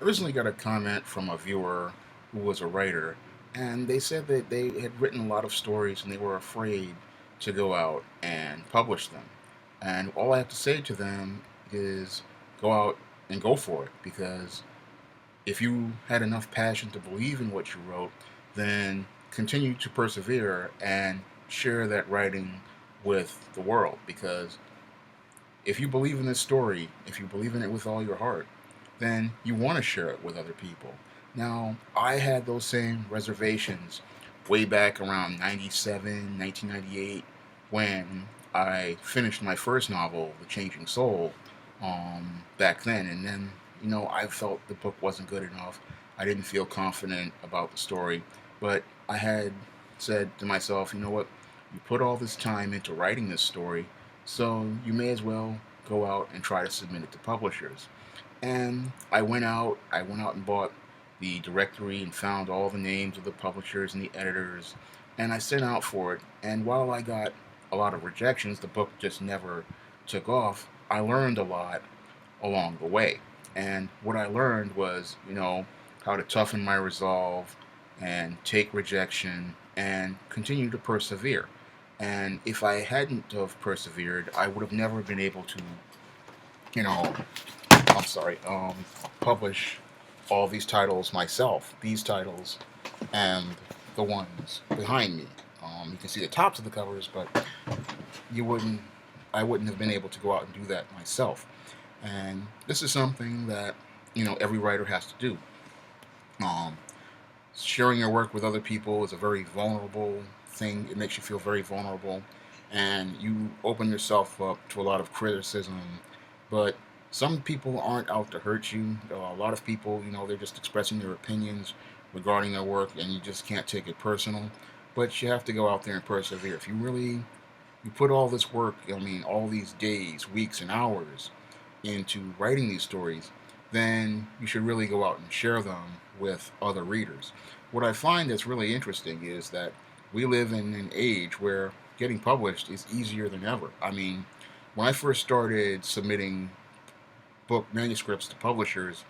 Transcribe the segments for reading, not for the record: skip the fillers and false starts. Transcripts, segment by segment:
I recently got a comment from a viewer who was a writer, and they said that they had written a lot of stories and they were afraid to go out and publish them. And all I have to say to them is go out and go for it, because if you had enough passion to believe in what you wrote, then continue to persevere and share that writing with the world. Because if you believe in this story, if you believe in it with all your heart, then you want to share it with other people. Now, I had those same reservations way back around 97, 1998, when I finished my first novel, The Changing Soul, back then. And then, I felt the book wasn't good enough. I didn't feel confident about the story. But I had said to myself, you know what? You put all this time into writing this story, so you may as well go out and try to submit it to publishers. And I went out and bought the directory and found all the names of the publishers and the editors, and I sent out for it. And while I got a lot of rejections, the book just never took off. I learned a lot along the way. And what I learned was, how to toughen my resolve and take rejection and continue to persevere. And if I hadn't have persevered, I would have never been able to, you know, I'm sorry, publish all these titles myself. These titles and the ones behind me. You can see the tops of the covers, but you wouldn't, I wouldn't have been able to go out and do that myself. And this is something that every writer has to do. Um, Sharing your work with other people is a very vulnerable thing. It makes you feel very vulnerable, and you open yourself up to a lot of criticism. But some people aren't out to hurt you. A lot of people, they're just expressing their opinions regarding their work, and you just can't take it personal. But you have to go out there and persevere. If you put all this work, I mean, all these days, weeks, and hours into writing these stories, then you should really go out and share them with other readers. What I find that's really interesting is that we live in an age where getting published is easier than ever. I mean, when I first started submitting book manuscripts to publishers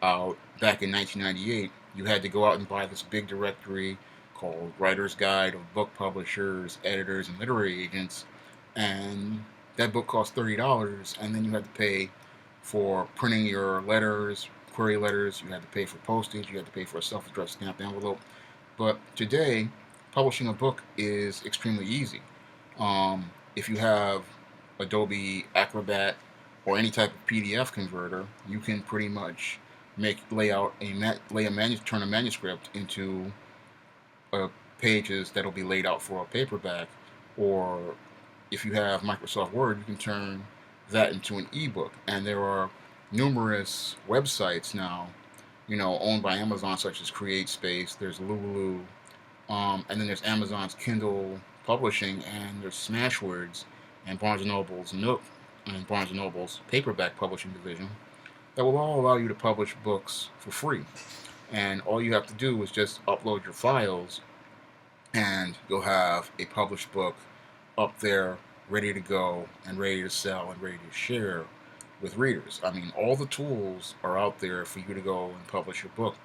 back in 1998, you had to go out and buy this big directory called Writer's Guide of Book Publishers, Editors, and Literary Agents, and that book cost $30, and then you had to pay for printing your letters, query letters. You had to pay for postage. You had to pay for a self-addressed stamped envelope. But today, publishing a book is extremely easy. If you have Adobe Acrobat or any type of PDF converter, you can pretty much turn a manuscript into pages that'll be laid out for a paperback, or if you have Microsoft Word, you can turn that into an ebook. And there are numerous websites now, owned by Amazon, such as CreateSpace. There's Lulu, and then there's Amazon's Kindle Publishing, and there's Smashwords, and Barnes and Noble's Nook, and Barnes and Noble's paperback publishing division that will all allow you to publish books for free. And all you have to do is just upload your files, and you'll have a published book up there ready to go and ready to sell and ready to share with readers. I mean, all the tools are out there for you to go and publish your book.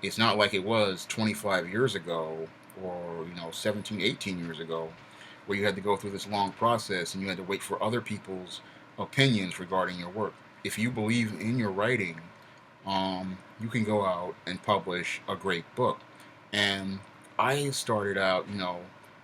It's not like it was 25 years ago, or 17, 18 years ago, where you had to go through this long process and you had to wait for other people's opinions regarding your work. If you believe in your writing, you can go out and publish a great book. And I started out,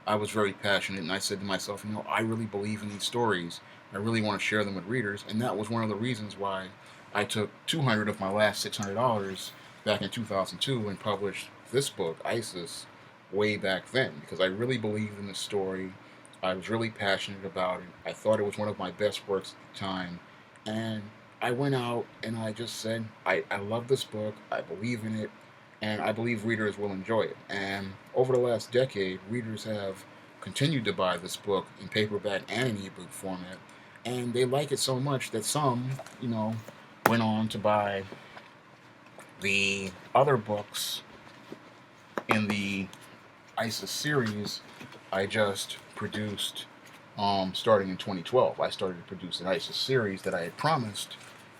I was very passionate, and I said to myself, I really believe in these stories. I really want to share them with readers, and that was one of the reasons why I took 200 of my last $600 back in 2002 and published this book, ISIS, way back then, because I really believed in the story. I was really passionate about it. I thought it was one of my best works at the time, and I went out and I just said, I love this book, I believe in it, and I believe readers will enjoy it. And over the last decade, readers have continued to buy this book in paperback and in ebook format, and they like it so much that some, went on to buy the other books in the ISIS series I just produced. Starting in 2012, I started to produce an ISIS series that I had promised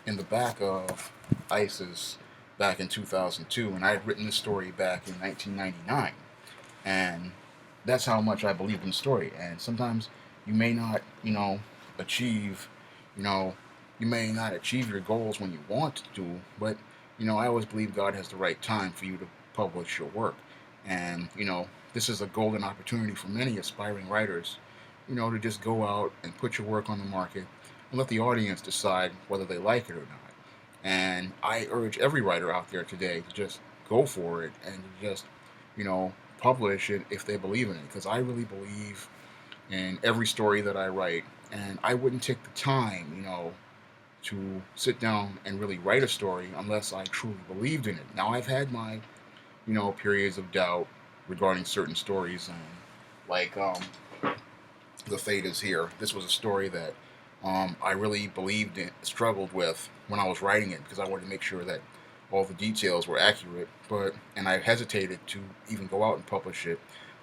in the back of ISIS back in 2002, and I had written this story back in 1999, and that's how much I believed in the story. And sometimes you may not, achieve, you know, you may not achieve your goals when you want to, but I always believe God has the right time for you to publish your work, and this is a golden opportunity for many aspiring writers, to just go out and put your work on the market and let the audience decide whether they like it or not. And I urge every writer out there today to just go for it and to just, you know, publish it if they believe in it. Because I really believe in every story that I write. And I wouldn't take the time, to sit down and really write a story unless I truly believed in it. Now, I've had my, periods of doubt regarding certain stories. And like, The Fate is Here. This was a story that I really believed in, struggled with when I was writing it because I wanted to make sure that all the details were accurate. And I hesitated to even go out and publish it.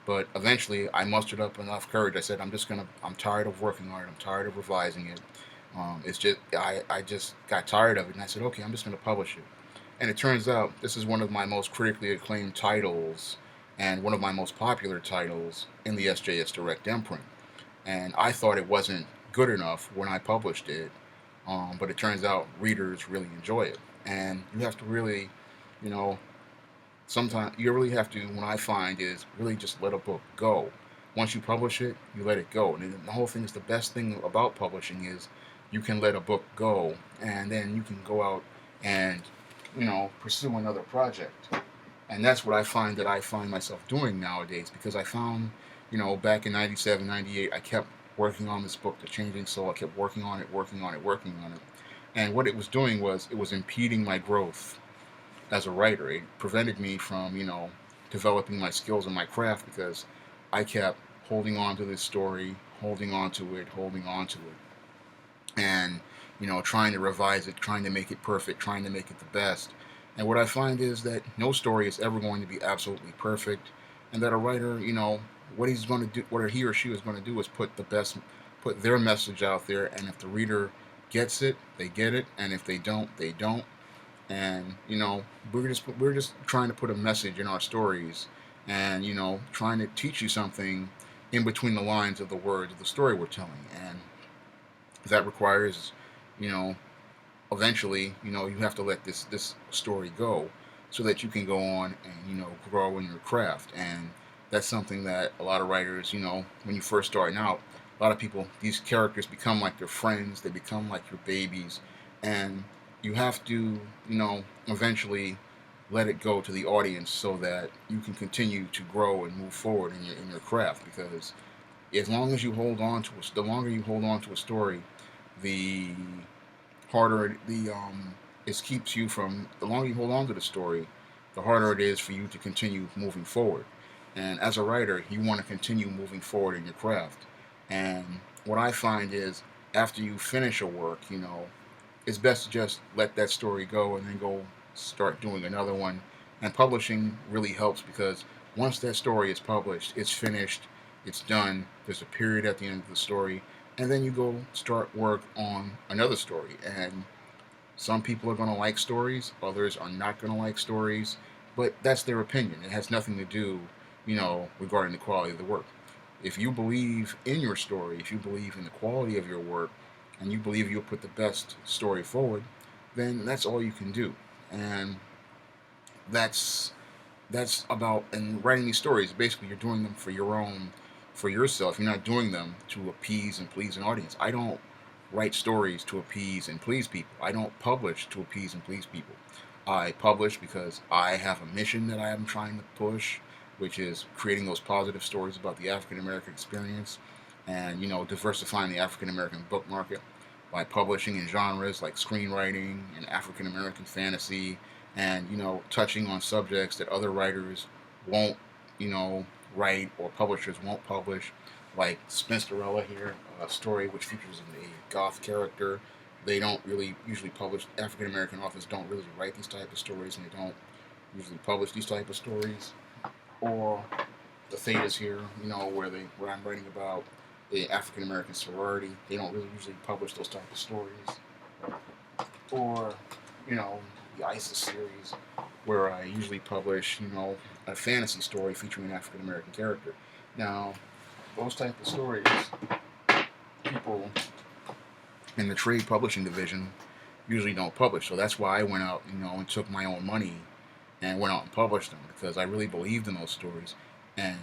But eventually, I mustered up enough courage. I said, I'm tired of working on it. I'm tired of revising it. I just got tired of it, and I said, okay, I'm just gonna publish it. And it turns out this is one of my most critically acclaimed titles and one of my most popular titles in the SJS Direct imprint. And I thought it wasn't good enough when I published it, but it turns out readers really enjoy it. And you have to really, you know, sometimes you really have to. What I find is really just let a book go. Once you publish it, you let it go. And the whole thing is the best thing about publishing is you can let a book go, and then you can go out and pursue another project. And that's what I find myself doing nowadays because I found, back in 97, 98, I kept working on this book, The Changing Soul. I kept working on it, working on it, working on it. And what it was doing was it was impeding my growth as a writer. It prevented me from, developing my skills and my craft because I kept holding on to this story, holding on to it, holding on to it, and trying to revise it, trying to make it perfect, trying to make it the best. And what I find is that no story is ever going to be absolutely perfect, and that a writer, what he's going to do, what he or she is going to do, is put their message out there, and if the reader gets it, they get it, and if they don't, they don't. And we're just trying to put a message in our stories, and trying to teach you something in between the lines of the words of the story we're telling, and that requires, you know, eventually, you have to let this story go so that you can go on and grow in your craft. And that's something that a lot of writers, when you first starting out, a lot of people, these characters become like your friends, they become like your babies, and you have to, eventually let it go to the audience so that you can continue to grow and move forward in your craft. Because as long as you hold on to the longer you hold on to a story, the harder it keeps you from. The longer you hold on to the story, the harder it is for you to continue moving forward. And as a writer, you want to continue moving forward in your craft. And what I find is after you finish a work, it's best to just let that story go and then go start doing another one. And publishing really helps because once that story is published, it's finished, it's done. There's a period at the end of the story, and then you go start work on another story. And some people are going to like stories, others are not going to like stories, but that's their opinion. It has nothing to do, regarding the quality of the work. If you believe in your story, if you believe in the quality of your work, and you believe you'll put the best story forward, then that's all you can do. And that's about, and writing these stories, basically you're doing them for yourself. You're not doing them to appease and please an audience. I don't write stories to appease and please people. I don't publish to appease and please people. I publish because I have a mission that I am trying to push, which is creating those positive stories about the African American experience, and diversifying the African American book market by publishing in genres like screenwriting and African American fantasy, and touching on subjects that other writers won't write, or publishers won't publish, like Spinsterella here, a story which features a goth character. They don't really usually publish. African American authors don't really write these type of stories, and they don't usually publish these type of stories. Or The Fate is Here, where I'm writing about the African American sorority. They don't really usually publish those type of stories. Or, the ISIS series, where I usually publish, a fantasy story featuring an African American character. Now, those type of stories, people in the trade publishing division usually don't publish. So that's why I went out, and took my own money and went out and published them because I really believed in those stories, and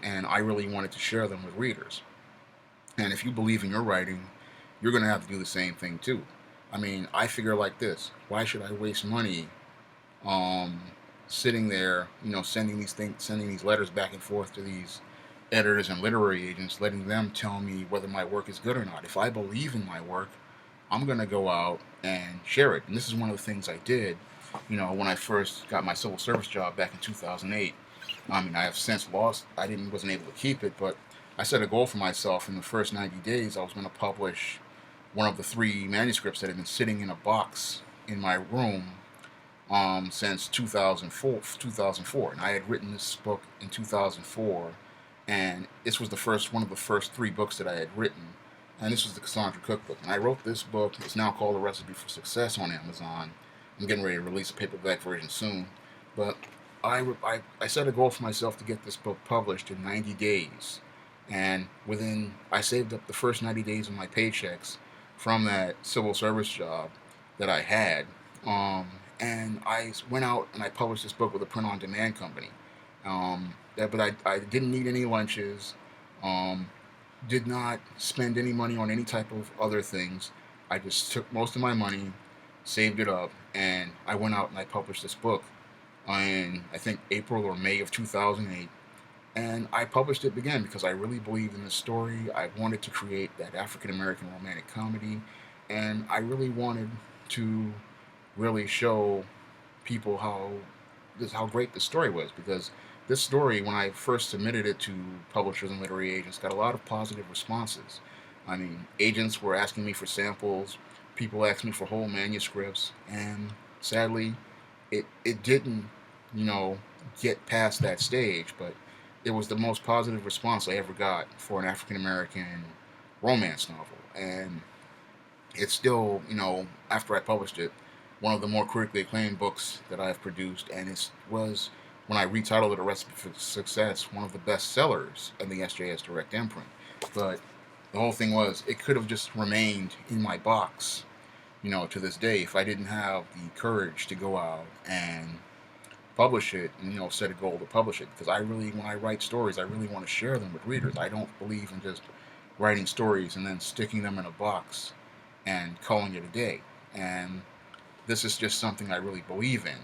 and I really wanted to share them with readers. And if you believe in your writing, you're going to have to do the same thing too. I mean, I figure like this: why should I waste money, um, sitting there, sending these letters back and forth to these editors and literary agents, letting them tell me whether my work is good or not? If I believe in my work, I'm going to go out and share it. And this is one of the things I did, when I first got my civil service job back in 2008. I mean, I have since lost. Wasn't able to keep it, but I set a goal for myself. In the first 90 days, I was going to publish one of the three manuscripts that had been sitting in a box in my room since 2004. 2004, and I had written this book in 2004, and this was one of the first three books that I had written, and this was the Cassandra Cookbook. And I wrote this book. It's now called A Recipe for Success on Amazon. I'm getting ready to release a paperback version soon, but I set a goal for myself to get this book published in 90 days. And I saved up the first 90 days of my paychecks from that civil service job that I had. Um, and I went out and I published this book with a print on demand company. But I didn't need any lunches, um, did not spend any money on any type of other things. I just took most of my money, saved it up, and I went out and I published this book in, I think, April or May of 2008. And I published it again because I really believed in the story. I wanted to create that African American romantic comedy, and I really wanted to really show people how great the story was, because this story, when I first submitted it to publishers and literary agents, got a lot of positive responses. I mean, agents were asking me for samples, people asked me for whole manuscripts, and sadly, it didn't, you know, get past that stage, but it was the most positive response I ever got for an African American romance novel. And it's still, after I published it, one of the more critically acclaimed books that I've produced, and it was, when I retitled it A Recipe for Success, one of the best sellers in the SJS Direct imprint. But the whole thing was, it could have just remained in my box, to this day, if I didn't have the courage to go out and publish it, and set a goal to publish it. Because when I write stories, I really want to share them with readers. I don't believe in just writing stories and then sticking them in a box and calling it a day. And this is just something I really believe in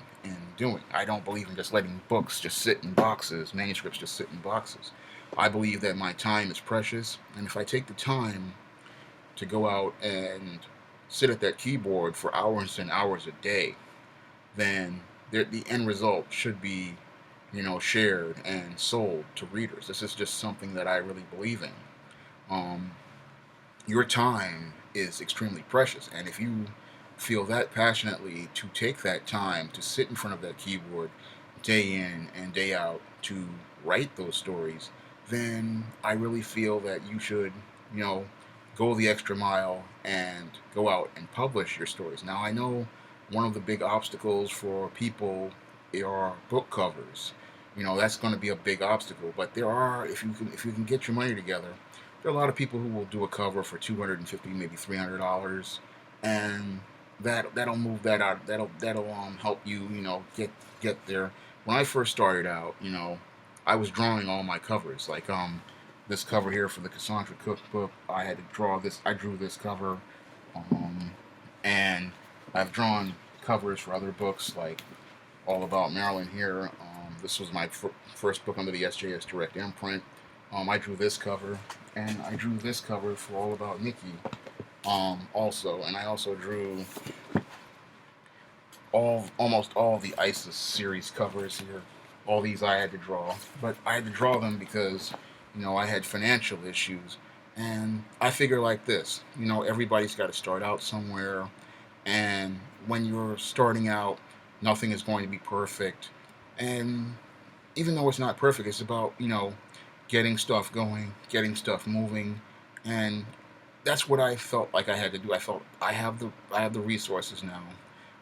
doing. I don't believe in just letting books just sit in boxes, manuscripts just sit in boxes. I believe that my time is precious, and if I take the time to go out and sit at that keyboard for hours and hours a day, then the end result should be, shared and sold to readers. This is just something that I really believe in. Um, your time is extremely precious, and if you feel that passionately to take that time to sit in front of that keyboard day in and day out to write those stories, then I really feel that you should, you know, go the extra mile and go out and publish your stories. Now, I know one of the big obstacles for people are book covers. That's going to be a big obstacle. But there are, if you can get your money together, there are a lot of people who will do a cover for $250, maybe $300, and that'll move that out. That'll help you, get there. When I first started out, I was drawing all my covers. Like this cover here for the Cassandra Cookbook, I had to draw this. I drew this cover, and I've drawn covers for other books like All About Maryland here. This was my first book under the SJS Direct imprint. I drew this cover, and I drew this cover for All About Nikki, also, and I also drew almost all the ISIS series covers here. All these I had to draw, but I had to draw them because I had financial issues, and I figure like this: everybody's got to start out somewhere, and when you're starting out, nothing is going to be perfect, and even though it's not perfect, it's about getting stuff going, getting stuff moving, and that's what I felt like I had to do. I felt I have the resources now.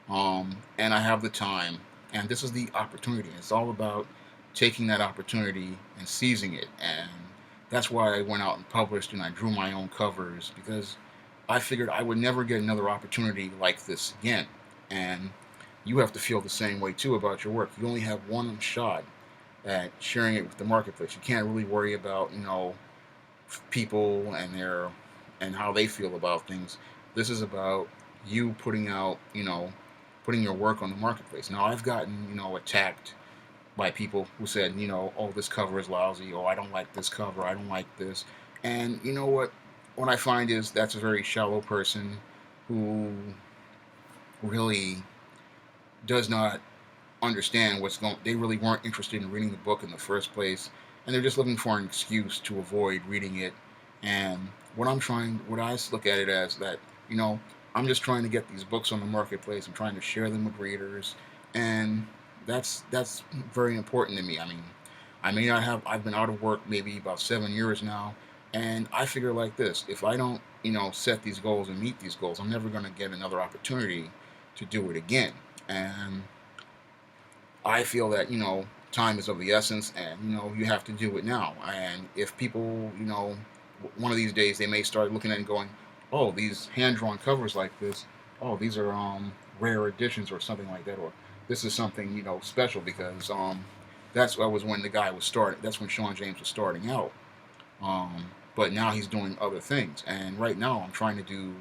and I have the time, and this is the opportunity. It's all about taking that opportunity and seizing it, and that's why I went out and published and I drew my own covers because I figured I would never get another opportunity like this again. And you have to feel the same way too about your work. You only have one shot at sharing it with the marketplace. You can't really worry about people and their and how they feel about things. This is about you putting your work on the marketplace. Now I've gotten attacked by people who said oh, this cover is lousy, or I don't like this cover, I don't like this. And you know what I find is that's a very shallow person who really does not understand what's going. They really weren't interested in reading the book in the first place, and they're just looking for an excuse to avoid reading it. And what I look at it as that, you know, I'm just trying to get these books on the marketplace. I'm trying to share them with readers, and that's very important to me. I mean, I may not have. I've been out of work maybe about 7 years now, and I figure like this: if I don't, set these goals and meet these goals, I'm never going to get another opportunity to do it again. And I feel that time is of the essence, and you have to do it now. And if people, one of these days they may start looking at it and going, "Oh, these hand-drawn covers like this. Oh, these are rare editions or something like that, or this is something special because that was when the guy was starting. That's when Shawn James was starting out. But now he's doing other things, and right now I'm trying to do,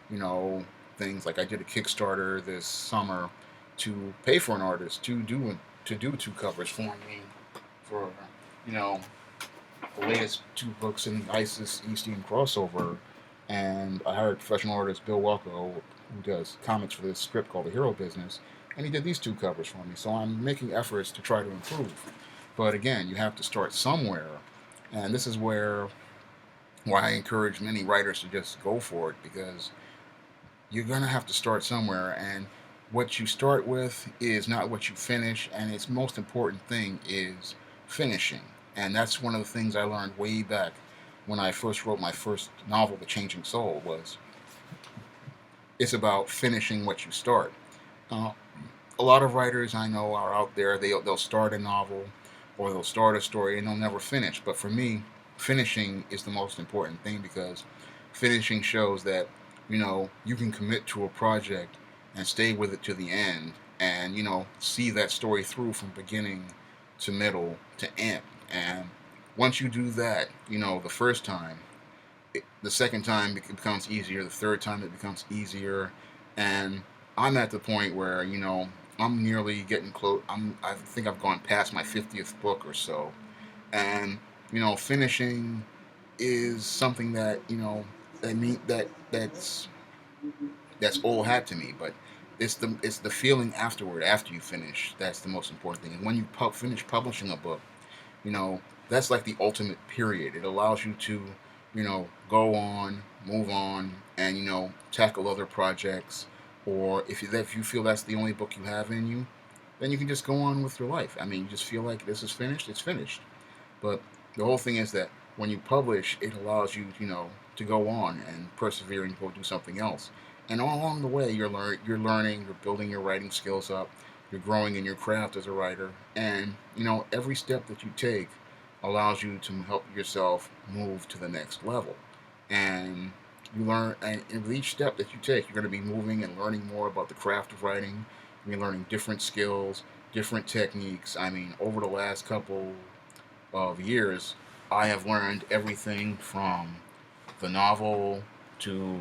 you know, things like I did a Kickstarter this summer to pay for an artist to do two covers for me for you know the latest two books in the ISIS Eastern crossover, and I hired professional artist Bill Welko, who does comics for this script called The Hero Business, and he did these two covers for me. So I'm making efforts to try to improve, but again, you have to start somewhere, and this is why I encourage many writers to just go for it because you're gonna have to start somewhere, and what you start with is not what you finish, and its most important thing is finishing. And that's one of the things I learned way back when I first wrote my first novel, The Changing Soul, was it's about finishing what you start. Uh, a lot of writers I know are out there, they'll start a novel or they'll start a story and they'll never finish. But for me, finishing is the most important thing because finishing shows that you can commit to a project and stay with it to the end, and see that story through from beginning to middle to end. And once you do that, the first time, the second time it becomes easier, the third time it becomes easier, and I'm at the point where I'm nearly getting close. I think I've gone past my 50th book or so, and finishing is something that that's old hat to me, but it's the feeling afterward, after you finish, that's the most important thing. And when you finish publishing a book, you know that's like the ultimate period. It allows you to go on, move on, and tackle other projects. Or if you feel that's the only book you have in you, then you can just go on with your life. I mean, you just feel like this is finished, it's finished. But the whole thing is that when you publish, it allows you, to go on and persevere and go do something else. And all along the way, you're learning, you're building your writing skills up, you're growing in your craft as a writer, and every step that you take allows you to help yourself move to the next level. And you learn, and with each step that you take, you're going to be moving and learning more about the craft of writing. You're learning different skills, different techniques. I mean, over the last couple of years, I have learned everything from the novel to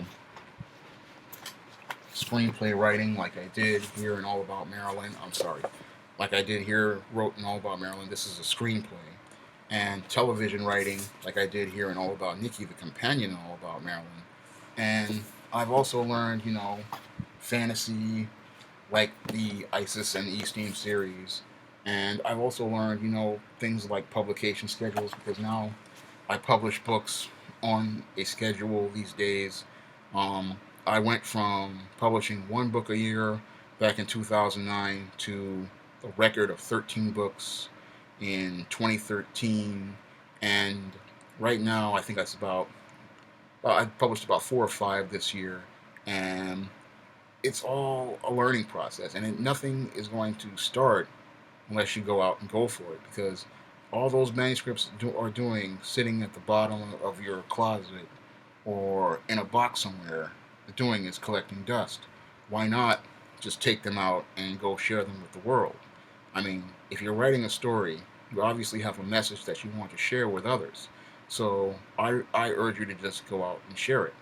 screenplay writing, like I did here in All About Maryland. I'm sorry, like I did here, wrote in All About Maryland. This is a screenplay. And television writing, like I did here in All About Nikki, the companion in All About Maryland. And I've also learned, fantasy, like the ISIS and East Team series. And I've also learned, things like publication schedules because now I publish books on a schedule these days. Um, I went from publishing one book a year back in 2009 to a record of 13 books in 2013. And right now, I think that's I published about four or five this year. And it's all a learning process, and nothing is going to start unless you go out and go for it, because all those manuscripts are doing sitting at the bottom of your closet or in a box somewhere, doing is collecting dust. Why not just take them out and go share them with the world? I mean, if you're writing a story, you obviously have a message that you want to share with others. So I urge you to just go out and share it.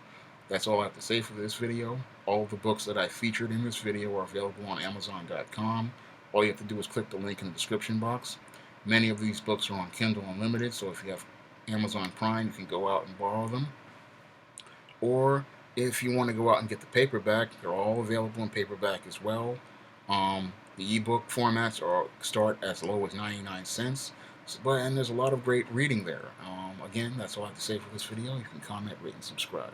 That's all I have to say for this video. All the books that I featured in this video are available on Amazon.com. All you have to do is click the link in the description box. Many of these books are on Kindle Unlimited, so if you have Amazon Prime, you can go out and borrow them. Or if you want to go out and get the paperback, they're all available in paperback as well. The ebook formats start as low as 99 cents. And there's a lot of great reading there. Again, that's all I have to say for this video. You can comment, rate, and subscribe.